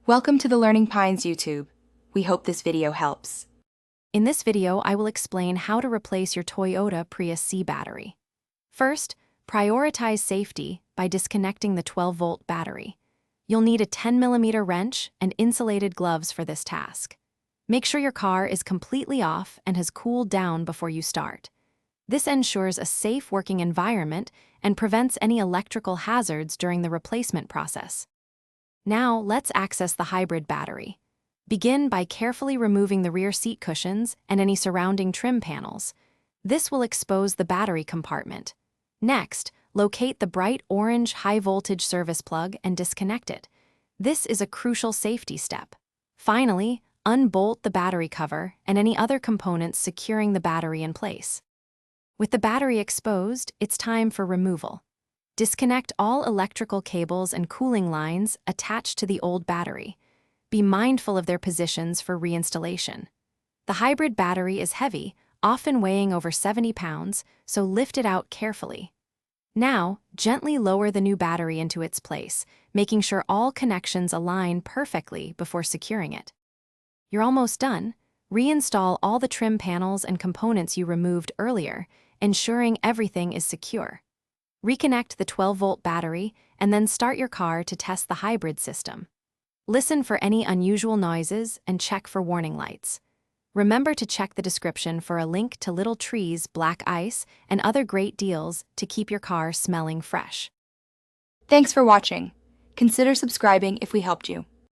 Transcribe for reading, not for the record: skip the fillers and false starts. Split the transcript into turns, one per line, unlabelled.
Welcome to the Learning Pines YouTube. We hope this video helps.
In this video, I will explain how to replace your Toyota Prius C battery. First, prioritize safety by disconnecting the 12-volt battery. You'll need a 10mm wrench and insulated gloves for this task. Make sure your car is completely off and has cooled down before you start. This ensures a safe working environment and prevents any electrical hazards during the replacement process. Now, let's access the hybrid battery. Begin by carefully removing the rear seat cushions and any surrounding trim panels. This will expose the battery compartment. Next, locate the bright orange high-voltage service plug and disconnect it. This is a crucial safety step. Finally, unbolt the battery cover and any other components securing the battery in place. With the battery exposed, it's time for removal. Disconnect all electrical cables and cooling lines attached to the old battery. Be mindful of their positions for reinstallation. The hybrid battery is heavy, often weighing over 70 pounds, so lift it out carefully. Now, gently lower the new battery into its place, making sure all connections align perfectly before securing it. You're almost done. Reinstall all the trim panels and components you removed earlier, ensuring everything is secure. Reconnect the 12-volt battery and then start your car to test the hybrid system. Listen for any unusual noises and check for warning lights. Remember to check the description for a link to Little Trees black ice and other great deals to keep your car smelling fresh.
Thanks for watching. Consider subscribing if we helped you.